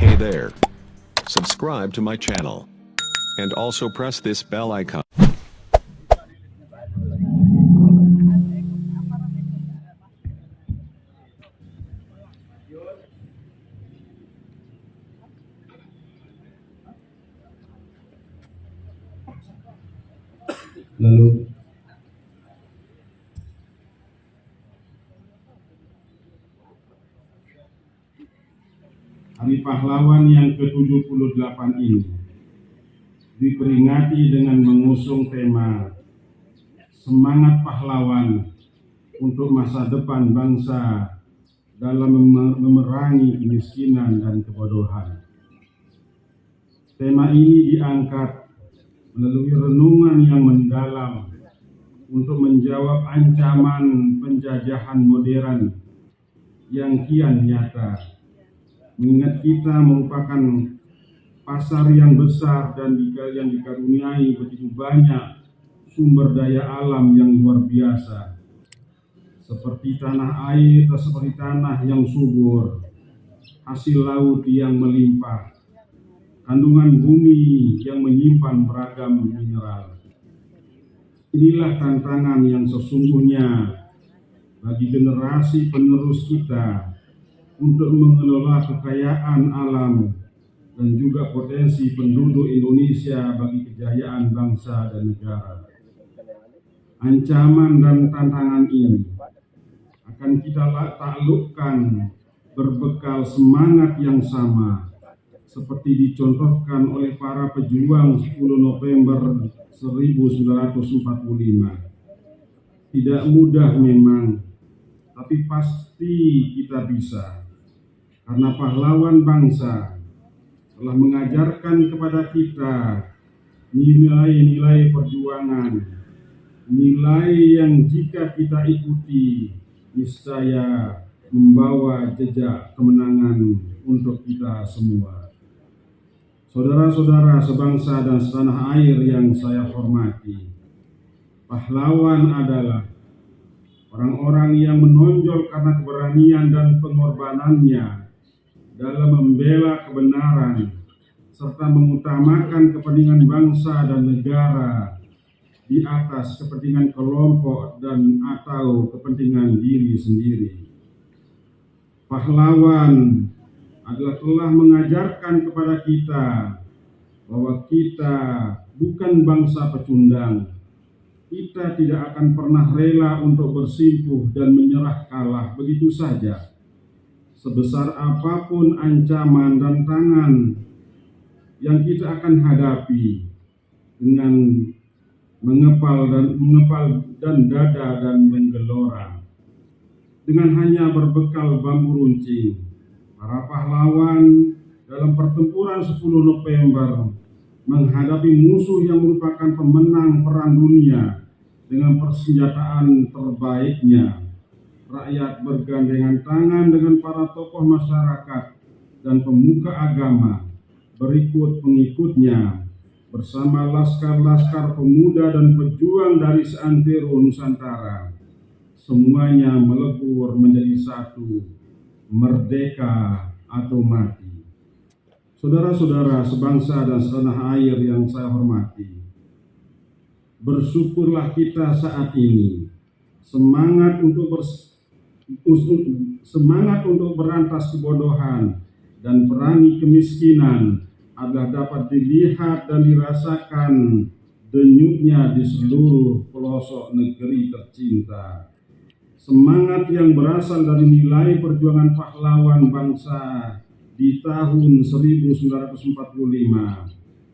Hey there. Subscribe to my channel. And also press this bell icon. Lalu Hari Pahlawan yang ke-78 ini diperingati dengan mengusung tema Semangat Pahlawan untuk masa depan bangsa dalam memerangi kemiskinan dan kebodohan. Tema ini diangkat melalui renungan yang mendalam untuk menjawab ancaman penjajahan modern yang kian nyata. Mengingat kita merupakan pasar yang besar dan yang dikaruniai begitu banyak sumber daya alam yang luar biasa, seperti tanah air, seperti tanah yang subur, hasil laut yang melimpah, kandungan bumi yang menyimpan beragam mineral. Inilah tantangan yang sesungguhnya bagi generasi penerus kita untuk mengelola kekayaan alam dan juga potensi penduduk Indonesia bagi kejayaan bangsa dan negara. Ancaman dan tantangan ini akan kita taklukkan berbekal semangat yang sama seperti dicontohkan oleh para pejuang 10 November 1945. Tidak mudah memang, tapi pasti kita bisa. Karena pahlawan bangsa telah mengajarkan kepada kita nilai-nilai perjuangan, nilai yang jika kita ikuti niscaya membawa jejak kemenangan untuk kita semua. Saudara-saudara sebangsa dan setanah air yang saya hormati, pahlawan adalah orang-orang yang menonjol karena keberanian dan pengorbanannya dalam membela kebenaran serta mengutamakan kepentingan bangsa dan negara di atas kepentingan kelompok dan atau kepentingan diri sendiri. Pahlawan adalah telah mengajarkan kepada kita bahwa kita bukan bangsa pecundang. Kita tidak akan pernah rela untuk bersimpuh dan menyerah kalah begitu saja. Sebesar apapun ancaman dan tangan yang kita akan hadapi dengan mengepal dan dada dan menggelora. Dengan hanya berbekal bambu runcing, para pahlawan dalam pertempuran 10 November menghadapi musuh yang merupakan pemenang perang dunia dengan persenjataan terbaiknya. Rakyat bergandengan tangan dengan para tokoh masyarakat dan pemuka agama berikut pengikutnya bersama laskar-laskar pemuda dan pejuang dari seantero Nusantara. Semuanya melebur menjadi satu, merdeka atau mati. Saudara-saudara sebangsa dan setanah air yang saya hormati, bersyukurlah kita saat ini semangat untuk berantas kebodohan dan perangi kemiskinan adalah dapat dilihat dan dirasakan denyutnya di seluruh pelosok negeri tercinta. Semangat yang berasal dari nilai perjuangan pahlawan bangsa di tahun 1945.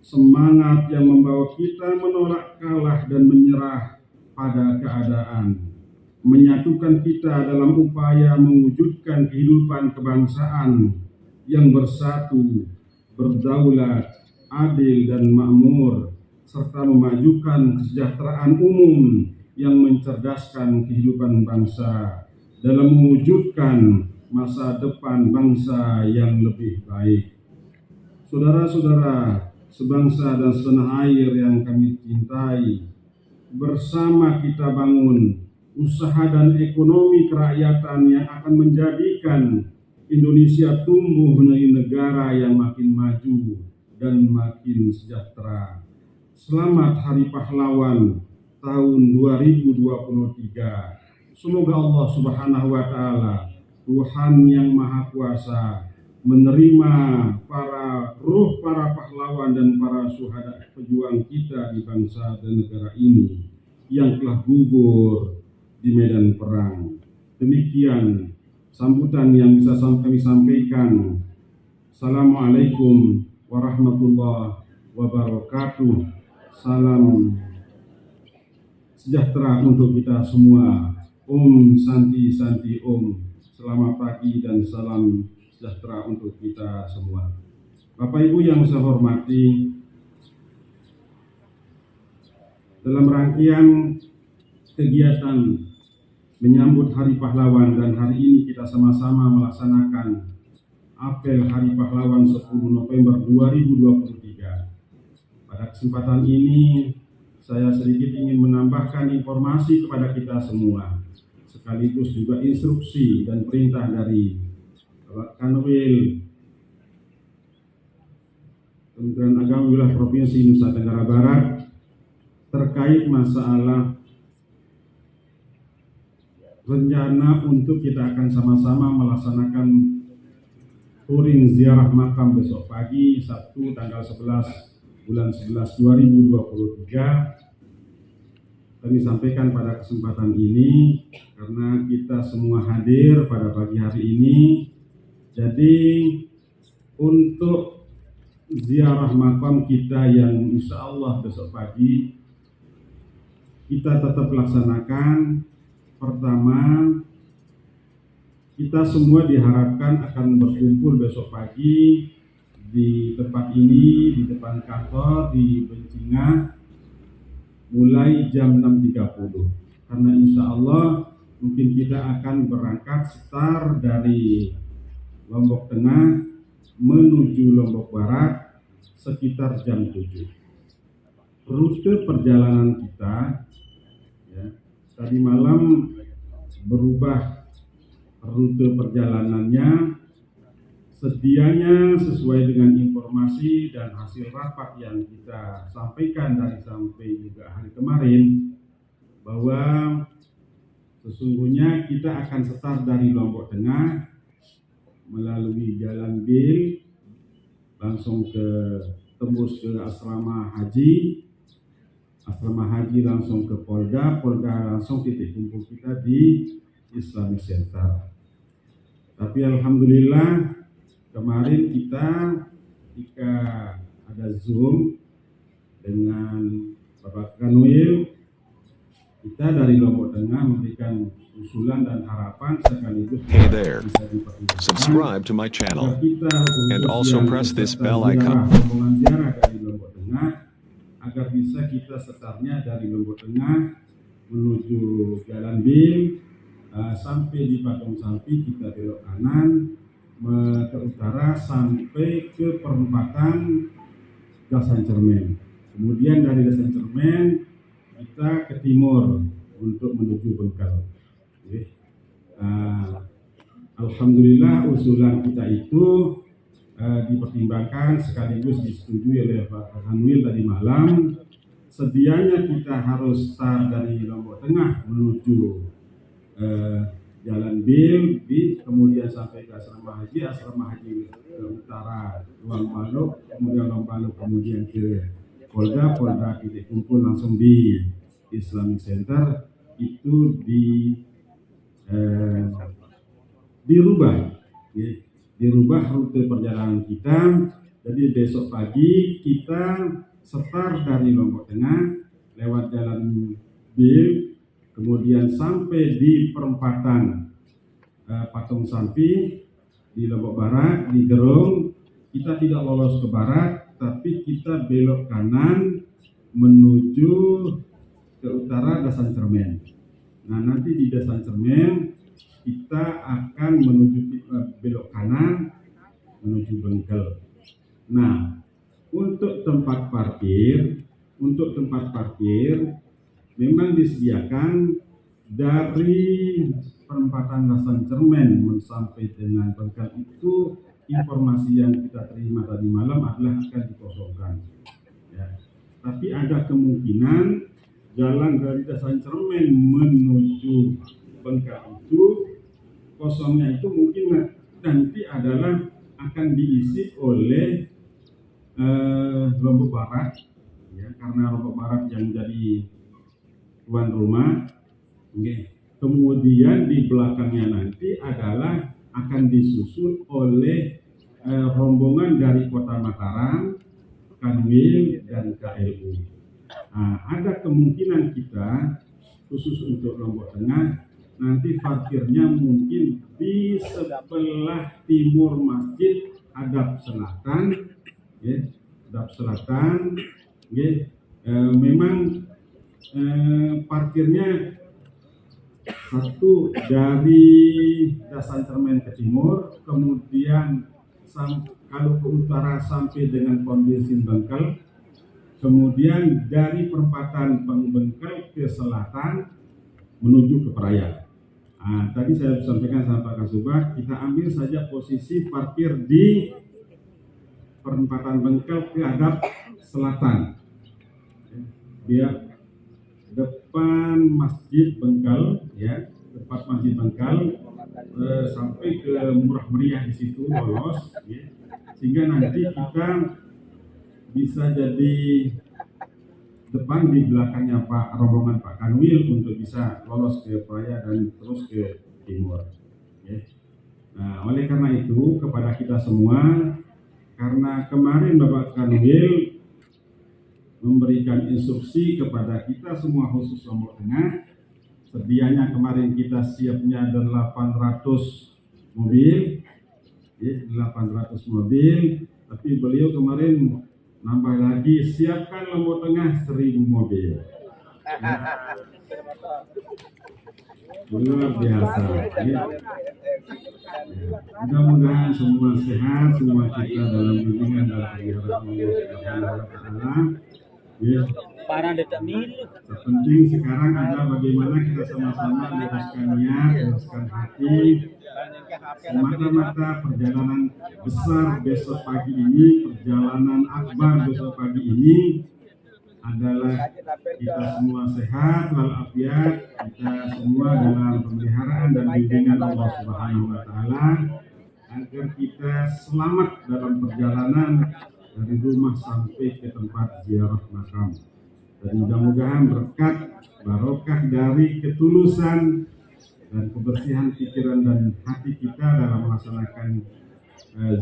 Semangat yang membawa kita menolak kalah dan menyerah pada keadaan. Menyatukan kita dalam upaya mewujudkan kehidupan kebangsaan yang bersatu, berdaulat, adil dan makmur, serta memajukan kesejahteraan umum yang mencerdaskan kehidupan bangsa dalam mewujudkan masa depan bangsa yang lebih baik. Saudara-saudara sebangsa dan setanah air yang kami cintai, bersama kita bangun usaha dan ekonomi kerakyatan yang akan menjadikan Indonesia tumbuh menjadi negara yang dan makin sejahtera. Selamat Hari Pahlawan tahun 2023. Semoga Allah Subhanahu wa Ta'ala, Tuhan yang Maha Kuasa, menerima para pahlawan dan para syuhada pejuang kita di bangsa dan negara ini yang telah gugur di medan perang. Demikian sambutan yang bisa kami sampaikan. Assalamualaikum warahmatullahi wabarakatuh. Salam sejahtera untuk kita semua. Om Santi Santi Om. Selamat pagi dan salam sejahtera untuk kita semua. Bapak Ibu yang saya hormati, dalam rangkaian kegiatan menyambut Hari Pahlawan, dan hari ini kita sama-sama melaksanakan apel Hari Pahlawan 10 November 2023. Pada kesempatan ini saya sedikit ingin menambahkan informasi kepada kita semua, sekaligus juga instruksi dan perintah dari Bapak Kanwil Kementerian Agama Wilayah Provinsi Nusa Tenggara Barat terkait masalah rencana untuk kita akan sama-sama melaksanakan touring ziarah makam besok pagi Sabtu tanggal 11 bulan 11 2023. Kami sampaikan pada kesempatan ini karena kita semua hadir pada pagi hari ini. Jadi untuk ziarah makam kita yang insya Allah besok pagi kita tetap laksanakan. Pertama, kita semua diharapkan akan berkumpul besok pagi di tempat ini, di depan kantor, di Bencingah, mulai jam 6.30. Karena insya Allah mungkin kita akan berangkat start dari Lombok Tengah menuju Lombok Barat sekitar jam 7. Rute perjalanan kita ya, tadi malam berubah rute perjalanannya, sedianya sesuai dengan informasi dan hasil rapat yang kita sampaikan dari sampai juga hari kemarin, bahwa sesungguhnya kita akan start dari Lombok Tengah melalui Jalan Bil langsung tembus ke asrama haji langsung ke Polda langsung titik kumpul kita di Islamic Center. Tapi alhamdulillah kemarin kita ketika ada Zoom dengan Bapak Kanwil, kita dari Lombok Tengah memberikan usulan dan harapan sekaligus Hey there, subscribe to my channel and also press this bell icon. Rombongan ziarah dari Lombok Tengah agar bisa kita startnya dari Lombok Tengah menuju Jalan Bil, sampai di Patung Sampi kita belok kanan ke utara sampai ke perempatan Dasan Cermen. Kemudian dari Dasan Cermen kita ke timur untuk menuju Bengkel. Alhamdulillah usulan kita itu dipertimbangkan sekaligus disetujui oleh Pak Kanwil tadi malam. Sedianya kita harus start dari Lombok Tengah menuju Jalan Bil, kemudian sampai ke asrama haji ke utara Luang Baluk, kemudian Luang Baluk kemudian ke Polda titik kumpul langsung di Islamic Center. Itu dirubah rute perjalanan kita. Jadi besok pagi kita start dari Lombok Tengah lewat Jalan Bil, kemudian sampai di perempatan Patung Sampi di Lombok Barat, di Gerung. Kita tidak lolos ke barat, tapi kita belok kanan menuju ke utara Dasan Cermen. Nah, nanti di Dasan Cermen kita akan menuju belok kanan menuju Bengkel. Nah, untuk tempat parkir memang disediakan dari perempatan Dasan Cermen sampai dengan Bengkel itu informasi yang kita terima tadi malam adalah akan dikosongkan. Ya. Tapi ada kemungkinan jalan dari Desa Cermen menuju Bengkak itu kosongnya itu mungkin nanti adalah akan diisi oleh Lombok Barat, ya, karena Lombok Barat yang jadi tuan rumah. Okay. Kemudian di belakangnya nanti adalah akan disusul oleh rombongan dari Kota Mataram, Kanwil, dan KLU. Nah, ada kemungkinan kita khusus untuk Lombok Tengah nanti parkirnya mungkin di sebelah timur Masjid Hadap Selatan, ya, Hadap Selatan, ya. Memang parkirnya satu dari Desa Cermen ke timur, kemudian kalau ke utara sampai dengan pom bensin Bengkel, kemudian dari perempatan Bengkel ke selatan menuju ke Peraya. Nah, tadi saya sampaikan sama Pak Kasubag, kita ambil saja posisi parkir di perempatan Bengkel ke Hadap Selatan. Dia depan Masjid Bengkel, ya, depan Masjid Bengkel sampai ke Murah Meriah di situ lolos, ya, sehingga nanti kita bisa jadi depan di belakangnya Pak rombongan Pak Kanwil untuk bisa lolos ke Peraya dan terus ke timur. Ya. Nah, oleh karena itu kepada kita semua, karena kemarin Bapak Kanwil memberikan instruksi kepada kita semua khusus Lombok Tengah, sedianya kemarin kita siapnya 800 mobil, ya, 800 mobil, tapi beliau kemarin nambah lagi, siapkan Lombok Tengah 1000 mobil. Ya. Luar biasa. Ya. Mudah-mudahan semua sehat, semua kita dalam bimbingan dan peliharaan Allah Subhanahu wa Ta'ala. Ya. Terpenting sekarang adalah bagaimana kita sama-sama luruskan niat, luruskan hati. Semata-mata perjalanan besar besok pagi ini, perjalanan akbar besok pagi ini adalah kita semua sehat walafiat, kita semua dalam pemeliharaan dan bimbingan Allah Subhanahu wa Ta'ala, agar kita selamat dalam perjalanan dari rumah sampai ke tempat ziarah makam. Dan mudah-mudahan berkat barokah dari ketulusan dan kebersihan pikiran dan hati kita dalam melaksanakan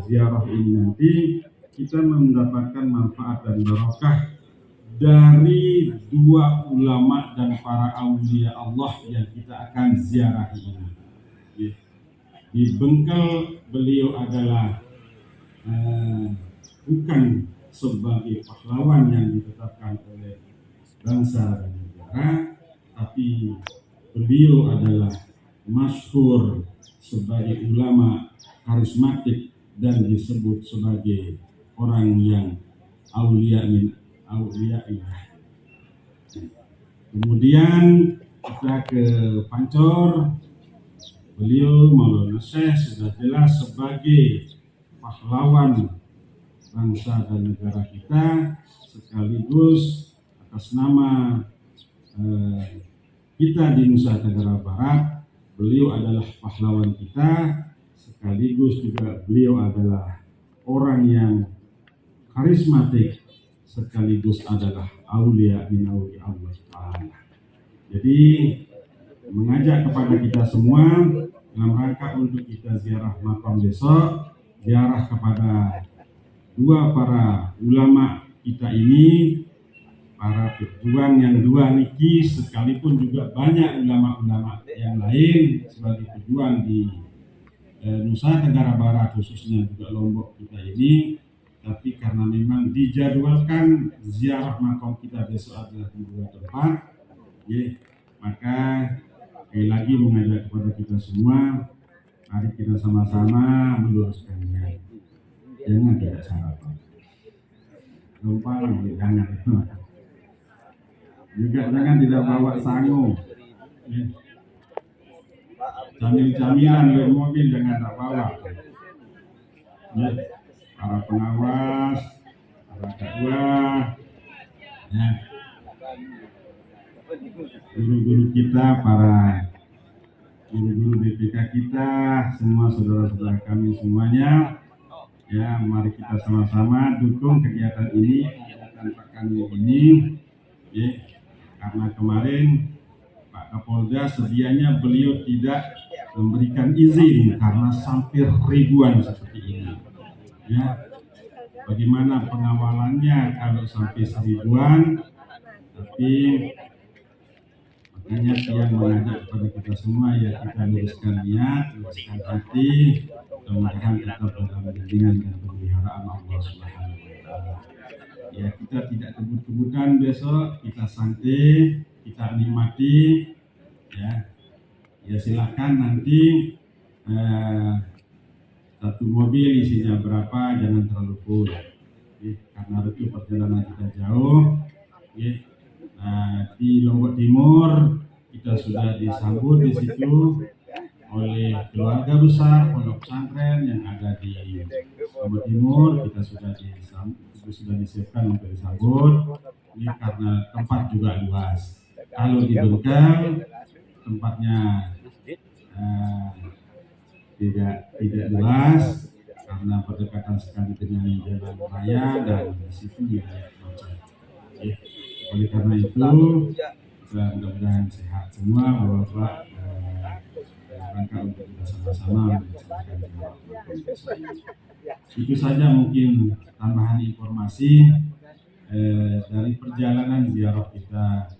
ziarah ini nanti, kita mendapatkan manfaat dan barokah dari dua ulama dan para aulia Allah yang kita akan ziarahi ini. Di Bengkel beliau adalah bukan sebagai pahlawan yang ditetapkan oleh bangsa dan negara, tapi beliau adalah masyhur sebagai ulama karismatik dan disebut sebagai orang yang aulia min auliaillah. Kemudian kita ke Pancor, beliau Maulana Syekh sudah jelas sebagai pahlawan bangsa dan negara kita, sekaligus atas nama kita di Nusa Tenggara Barat, beliau adalah pahlawan kita, sekaligus juga beliau adalah orang yang karismatik, sekaligus adalah aulia min aulia Allah Ta'ala. Jadi mengajak kepada kita semua dalam rangka untuk kita ziarah makam besok, ziarah kepada dua para ulama kita ini, para pejuang yang dua niki, sekalipun juga banyak ulama-ulama yang lain sebagai pejuang di Nusa Tenggara Barat, khususnya juga Lombok kita ini. Tapi karena memang dijadwalkan ziarah makam kita besok adalah di dua tempat, ya, maka sekali lagi mengajak kepada kita semua, mari kita sama-sama meluruskan niat. Jangan tidak sarapan. Lupa jangan. Juga jangan tidak bawa sangu. Ya. Camilan dari mobil jangan tak bawa. ya, para pengawas, para ketua, ya, guru-guru kita, para guru-guru BPK kita, semua saudara-saudara kami semuanya, ya, mari kita sama-sama dukung kegiatan ini, kegiatan Pak Kanwil ini, ya, karena kemarin Pak Kapolda sedianya beliau tidak memberikan izin karena sampai ribuan seperti ini. Ya, bagaimana pengawalannya kalau sampai seribuan? Tapi makanya yang mengajak kepada kita semua ya kita luruskan niat, luruskan hati, mudah-mudahan tetap dalam bimbingan dan pemeliharaan Allah Subhanahu wa Ta'ala. Ya, kita tidak kebut-kebutan besok, kita santai, kita nikmati, ya. Ya silakan nanti satu mobil isinya berapa, jangan terlalu full, ya, karena itu perjalanan kita jauh, ya. Di Lombok Timur kita sudah disambut di situ oleh keluarga besar pondok pesantren yang ada di Lombok Timur. Kita sudah disiapkan untuk disambut, ini karena tempat juga luas. Kalau di Bengkel tempatnya tidak luas karena berdekatan sekali dengan jalan raya dan di situ wilayah macet. Oleh karena itu, mudah-mudahan sehat semua, Bapak, rangka untuk kita sama-sama melaksanakan itu saja mungkin tambahan informasi dari perjalanan ziarah kita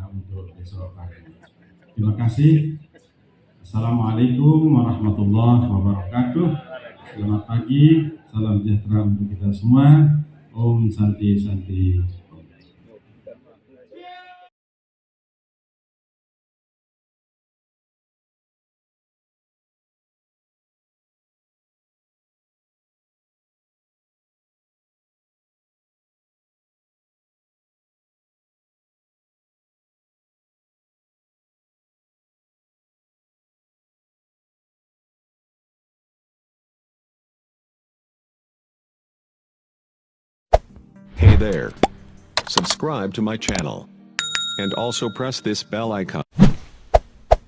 untuk besok pagi. Terima kasih. Assalamualaikum warahmatullahi wabarakatuh. Selamat pagi, salam sejahtera untuk kita semua. Om Santi Santi. Hey there. Subscribe to my channel. And also press this bell icon.